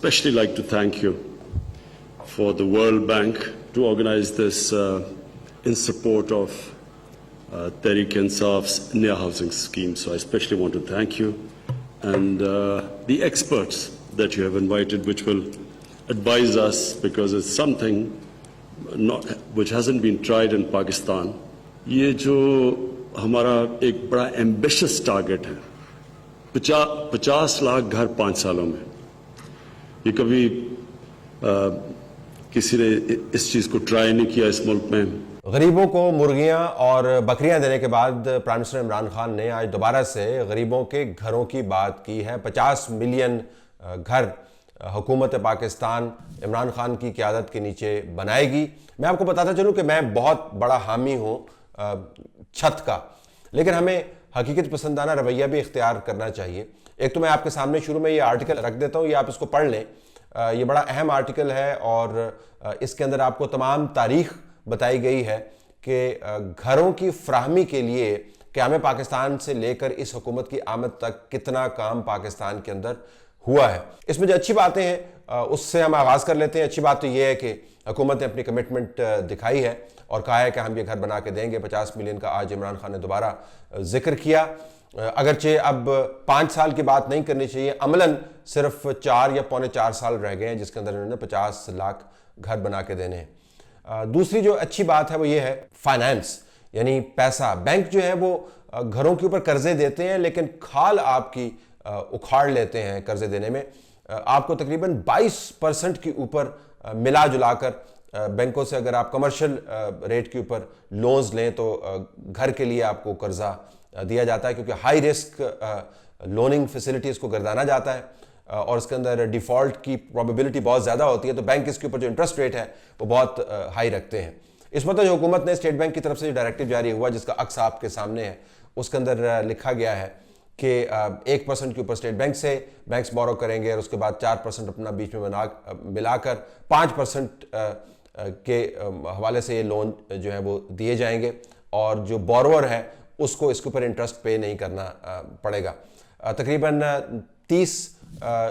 especially like to thank you for the World Bank to organize this in support of Tehreek-e-Insaf's Naya Housing Scheme. So I especially want to thank you and the experts that you have invited, which will advise us, because it's something which hasn't been tried in Pakistan. ये जो हमारा एक बड़ा ambitious target है 50 लाख घर 5 सालों में, ये कभी किसी ने इस चीज को ट्राई नहीं किया इस मुल्क में। गरीबों को मुर्गियां और बकरियां देने के बाद प्राइम मिनिस्टर इमरान खान ने आज दोबारा से गरीबों के घरों की बात की है। 50 मिलियन घर हुकूमत पाकिस्तान इमरान खान की क़यादत के नीचे बनाएगी। मैं आपको बताता चलूं कि मैं बहुत बड़ा हामी हूं छत का, लेकिन हमें हकीकत पसंदाना रवैया भी इख्तियार करना चाहिए। एक तो मैं आपके सामने शुरू में ये आर्टिकल रख देता हूँ, ये आप इसको पढ़ लें। ये बड़ा अहम आर्टिकल है और इसके अंदर आपको तमाम तारीख बताई गई है कि घरों की फ्राहमी के लिए क़याम पाकिस्तान से लेकर इस हुकूमत की आमद तक कितना काम पाकिस्तान के अंदर हुआ है। इसमें जो अच्छी बातें हैं उससे हम आगाज़ कर लेते हैं। अच्छी बात तो ये है कि हुकूमत ने अपनी कमिटमेंट दिखाई है और कहा है कि हम ये घर बना के देंगे। 50 मिलियन का आज इमरान खान ने दोबारा जिक्र किया। अगरचे अब 5 साल की बात नहीं करनी चाहिए, अमलन सिर्फ 4 या पौने 4 साल रह गए हैं जिसके अंदर इन्होंने 50 लाख घर बना के देने हैं। दूसरी जो अच्छी बात है वो ये है फाइनेंस, यानी पैसा। बैंक जो है वो घरों के ऊपर कर्जे देते हैं, लेकिन खाल आपकी उखाड़ लेते हैं कर्जे देने में। आपको तकरीबन 22% के ऊपर मिला जुलाकर बैंकों से अगर आप कमर्शियल रेट के ऊपर लोन्स लें तो घर के लिए आपको कर्जा दिया जाता है, क्योंकि हाई रिस्क लोनिंग फैसिलिटीज़ को गर्दाना जाता है और इसके अंदर डिफ़ॉल्ट की प्रोबेबिलिटी बहुत ज़्यादा होती है, तो बैंक इसके ऊपर जो इंटरेस्ट रेट है वो बहुत हाई रखते हैं। इस वक्त जो हुकूमत ने स्टेट बैंक की तरफ से जो डायरेक्टिव जारी हुआ जिसका अक्स आपके सामने है, उसके अंदर लिखा गया है कि 1% के ऊपर स्टेट बैंक से बैंक्स बोरो करेंगे और उसके बाद 4% अपना बीच में मिलाकर 5% के हवाले से ये लोन जो है वो दिए जाएंगे और जो बोरोवर है उसको इसके ऊपर इंटरेस्ट पे नहीं करना पड़ेगा। तकरीबन 30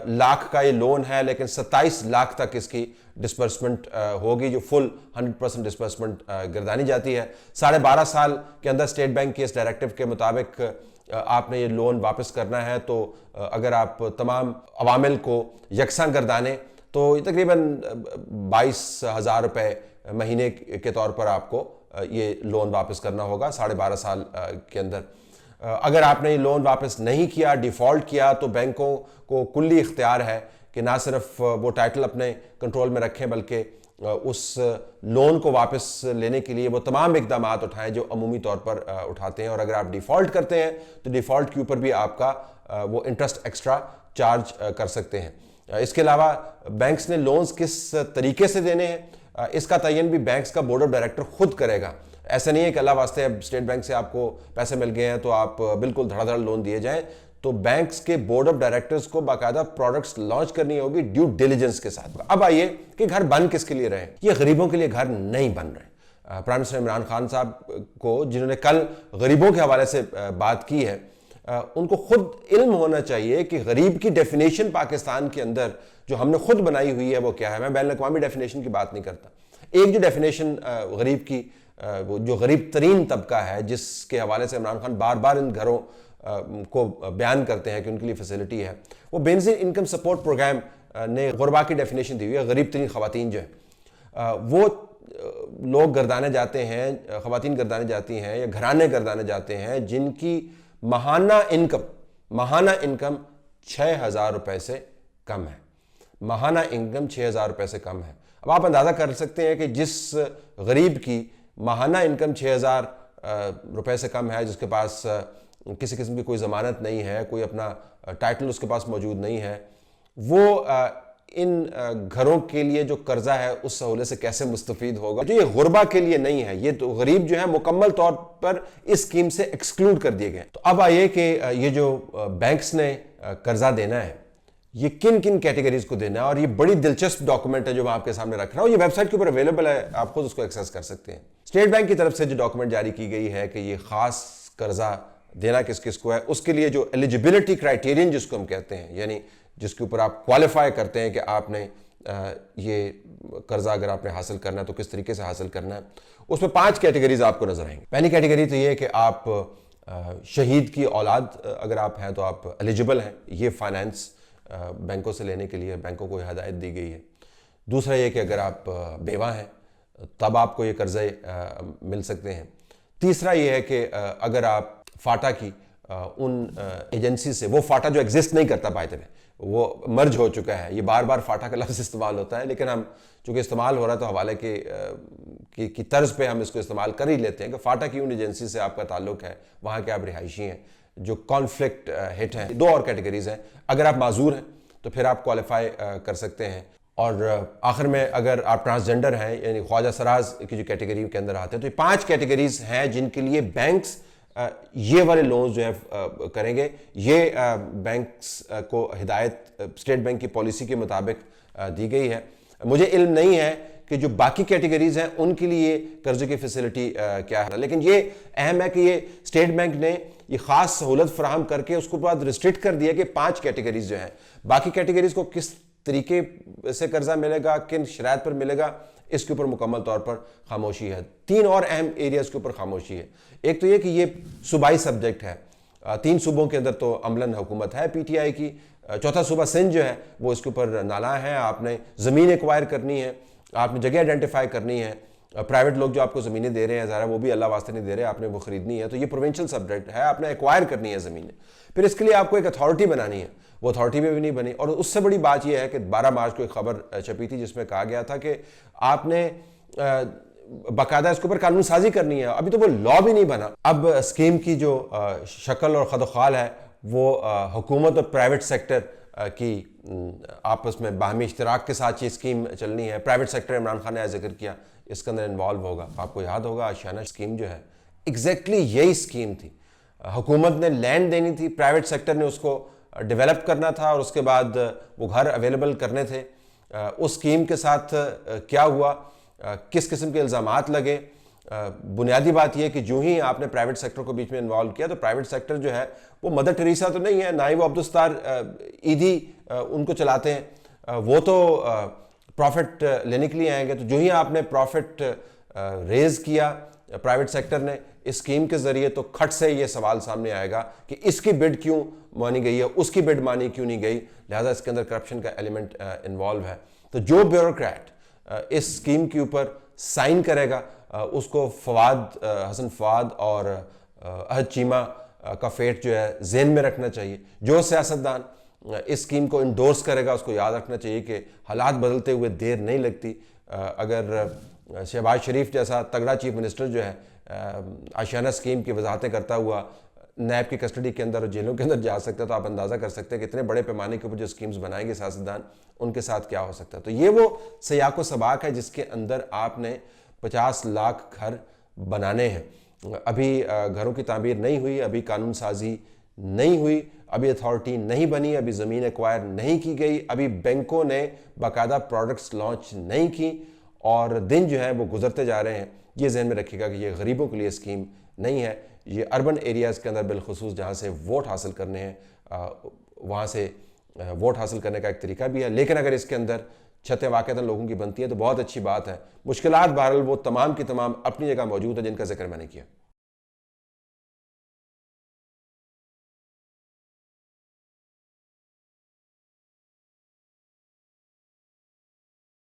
लाख का ये लोन है, लेकिन 27 लाख तक इसकी डिस्बर्समेंट होगी, जो फुल 100% डिस्बर्समेंट गर्दानी जाती है। 12.5 साल के अंदर स्टेट बैंक के इस डायरेक्टिव के मुताबिक आपने ये लोन वापस करना है, तो अगर आप तमाम अवामिल को यकसा गर्दाने तो तकरीबन 22,000 रुपये महीने के तौर पर आपको ये लोन वापस करना होगा 12.5 साल के अंदर। अगर आपने ये लोन वापस नहीं किया, डिफ़ॉल्ट किया, तो बैंकों को कुल्ली इख्तियार है कि ना सिर्फ वो टाइटल अपने कंट्रोल में रखें बल्कि उस लोन को वापस लेने के लिए वो तमाम इकदाम उठाएं जो अमूमी तौर पर उठाते हैं। और अगर आप डिफ़ॉल्ट करते हैं तो डिफ़ॉल्ट के ऊपर भी आपका वो इंटरेस्ट एक्स्ट्रा चार्ज कर सकते हैं। इसके अलावा बैंक्स ने लोन्स किस तरीके से देने हैं इसका तयन भी बैंक्स का बोर्ड ऑफ डायरेक्टर खुद करेगा। ऐसा नहीं है कि अल्लाह वास्ते अब स्टेट बैंक से आपको पैसे मिल गए हैं तो आप बिल्कुल धड़ाधड़ लोन दिए जाएं, तो बैंक्स के बोर्ड ऑफ डायरेक्टर्स को बाकायदा प्रोडक्ट्स लॉन्च करनी होगी ड्यू डिलिजेंस के साथ। अब आइए कि घर बन किसके लिए रहे। ये गरीबों के लिए घर नहीं बन रहे। प्राइम मिनिस्टर इमरान खान साहब को, जिन्होंने कल गरीबों के हवाले से बात की है, उनको खुद इल्म होना चाहिए कि गरीब की डेफिनेशन पाकिस्तान के अंदर जो हमने खुद बनाई हुई है वो क्या है। मैं बैन अक़वामी डेफिनेशन की बात नहीं करता। एक जो डेफिनेशन गरीब की, वो जो गरीब तरीन तबका है जिसके हवाले से इमरान खान बार बार इन घरों को बयान करते हैं कि उनके लिए फैसिलिटी है, वो बेनजीर इनकम सपोर्ट प्रोग्राम ने गुरबा की डेफिनेशन दी हुई है। गरीब तरीन ख़वातीन जो है वो लोग गर्दाने जाते हैं, ख़वातीन गर्दाने जाती हैं या घराने गर्दाने जाते हैं जिनकी माहाना इनकम 6,000 रुपये से कम है। माहाना इनकम 6,000 रुपये से कम है। अब आप अंदाज़ा कर सकते हैं कि जिस गरीब की माहाना इनकम 6,000 रुपये से कम है, जिसके पास किसी किस्म की कोई ज़मानत नहीं है, कोई अपना टाइटल उसके पास मौजूद नहीं है, वो इन घरों के लिए जो कर्जा है उस सहूलत से कैसे मुस्तफ़ीद होगा। जो ये गुरबा के लिए नहीं है, ये तो गरीब जो है मुकम्मल तौर पर इस स्कीम से एक्सक्लूड कर दिए गए। तो अब आइए कि ये जो बैंक्स ने कर्जा देना है ये किन किन कैटेगरीज को देना है, और ये बड़ी दिलचस्प डॉक्यूमेंट है जो मैं आपके सामने रख रहा हूँ। ये वेबसाइट के ऊपर अवेलेबल है, आप खुद उसको एक्सेस कर सकते हैं। स्टेट बैंक की तरफ से जो डॉक्यूमेंट जारी की गई है कि ये खास कर्जा देना किस किस को है, उसके लिए जो एलिजिबिलिटी क्राइटेरियन जिसको हम कहते हैं, यानी जिसके ऊपर आप क्वालिफाई करते हैं कि आपने ये कर्जा अगर आपने हासिल करना है तो किस तरीके से हासिल करना है। उसमें 5 कैटेगरीज आपको नजर आएंगी। पहली कैटेगरी तो ये है कि आप शहीद की औलाद अगर आप हैं तो आप एलिजिबल हैं, ये फाइनेंस बैंकों से लेने के लिए बैंकों को हिदायत दी गई है। दूसरा ये कि अगर आप बेवा हैं तब आपको ये कर्जे मिल सकते हैं। तीसरा ये है कि अगर आप फाटा की उन एजेंसी से, वो फाटा जो एग्जिस्ट नहीं करता बाय द वे, वो मर्ज हो चुका है, ये बार बार फाटा का लफ्ज़ इस्तेमाल होता है लेकिन हम चूँकि इस्तेमाल हो रहा है तो हवाले की तर्ज पे हम इसको इस्तेमाल कर ही लेते हैं कि फाटा की उन एजेंसी से आपका ताल्लुक है, वहाँ के आप रिहायशी हैं जो कॉन्फ्लिक्ट हिट हैं। 2 और कैटेगरीज हैं, अगर आप माजूर हैं तो फिर आप क्वालिफाई कर सकते हैं, और आखिर में अगर आप ट्रांसजेंडर हैं यानी ख्वाजा सराज की जो कैटेगरी के अंदर आते हैं। तो ये 5 कैटेगरीज हैं जिनके लिए बैंक्स ये वाले लोन्स जो है करेंगे। ये बैंक्स को हिदायत स्टेट बैंक की पॉलिसी के मुताबिक दी गई है। मुझे इल्म नहीं है कि जो बाकी कैटेगरीज हैं उनके लिए कर्जे की फैसिलिटी क्या है, लेकिन ये अहम है कि ये स्टेट बैंक ने ये खास सहूलत फराहम करके उसको बाद रिस्ट्रिक्ट कर दिया कि 5 कैटेगरीज जो हैं, बाकी कैटेगरीज को किस तरीके से कर्जा मिलेगा, किन शराइत पर मिलेगा, इसके ऊपर मुकम्मल तौर पर खामोशी है। 3 और अहम एरियाज के ऊपर खामोशी है। एक तो ये कि ये सूबाई सब्जेक्ट है, 3 सूबों के अंदर तो अमलन हुकूमत है पीटीआई की, चौथा सूबा सिंध जो है वो इसके ऊपर नाला है। आपने ज़मीन एक्वायर करनी है, आपने जगह आइडेंटिफाई करनी है, प्राइवेट लोग जो आपको ज़मीनें दे रहे हैं ज़रा वो भी अल्लाह वास्ते नहीं दे रहे, आपने वो ख़रीदनी है, तो ये प्रोविंशियल सब्जेक्ट है, आपने एक्वायर करनी है ज़मीनें। फिर इसके लिए आपको एक अथॉरिटी बनानी है, वो अथॉरिटी में भी नहीं बनी। और उससे बड़ी बात यह है कि 12 मार्च को एक खबर छपी थी जिसमें कहा गया था कि आपने बाकायदा इसके ऊपर कानून साजी करनी है, अभी तो वो लॉ भी नहीं बना। अब स्कीम की जो शक्ल और खदोखाल है वो हुकूमत और प्राइवेट सेक्टर की आपस में बाहमी इश्तराक के साथ ये स्कीम चलनी है। प्राइवेट सेक्टर इमरान खान ने जिक्र किया इसके अंदर इन्वॉल्व होगा। आपको याद होगा आशियाना स्कीम जो है एग्जैक्टली यही स्कीम थी। हुकूमत ने लैंड देनी थी, प्राइवेट सेक्टर ने उसको डेवलप करना था और उसके बाद वो घर अवेलेबल करने थे। उस स्कीम के साथ क्या हुआ, किस किस्म के इल्ज़ामात लगे, बुनियादी बात यह कि जो ही आपने प्राइवेट सेक्टर को बीच में इन्वॉल्व किया तो प्राइवेट सेक्टर जो है वो मदर टेरेसा तो नहीं है, ना ही वो अब्दुस्तार ईदी उनको चलाते हैं, वो तो प्रॉफिट लेने के लिए आएंगे। तो जो ही आपने प्रॉफिट रेज किया प्राइवेट सेक्टर ने इस स्कीम के जरिए, तो खट से ये सवाल सामने आएगा कि इसकी बिड क्यों मानी गई है, उसकी बिड मानी क्यों नहीं गई, लिहाजा इसके अंदर करप्शन का एलिमेंट इन्वॉल्व है। तो जो ब्यूरोक्रेट इस स्कीम के ऊपर साइन करेगा उसको हसन फवाद और अहद चीमा का फेट जो है ज़हन में रखना चाहिए। जो सियासतदान इस स्कीम को इंडोर्स करेगा उसको याद रखना चाहिए कि हालात बदलते हुए देर नहीं लगती। अगर शहबाज शरीफ जैसा तगड़ा चीफ मिनिस्टर जो है आशियाना स्कीम की वजाहतें करता हुआ नैब की कस्टडी के अंदर और जेलों के अंदर जा सकता है तो आप अंदाज़ा कर सकते हैं कि इतने बड़े पैमाने के ऊपर जो स्कीम्स बनाएंगे सियासतदान, उनके साथ क्या हो सकता है। तो ये वो सयाक व सबाक है जिसके अंदर आपने 50 लाख घर बनाने हैं। अभी घरों की तामीर नहीं हुई, अभी कानून साजी नहीं हुई, अभी अथॉरिटी नहीं बनी, अभी ज़मीन एक्वायर नहीं की गई, अभी बैंकों ने बाकायदा प्रोडक्ट्स लॉन्च नहीं की और दिन जो है वो गुजरते जा रहे हैं। ये जहन में रखिएगा कि ये गरीबों के लिए स्कीम नहीं है, ये अर्बन एरियाज़ के अंदर बिलखुसूस जहाँ से वोट हासिल करने हैं वहाँ से वोट हासिल करने का एक तरीका भी है। लेकिन अगर इसके अंदर छतें वाक़तन लोगों की बनती है तो बहुत अच्छी बात है। मुश्किलात बहरहाल वो तमाम की तमाम अपनी जगह मौजूद है जिनका जिक्र मैंने किया।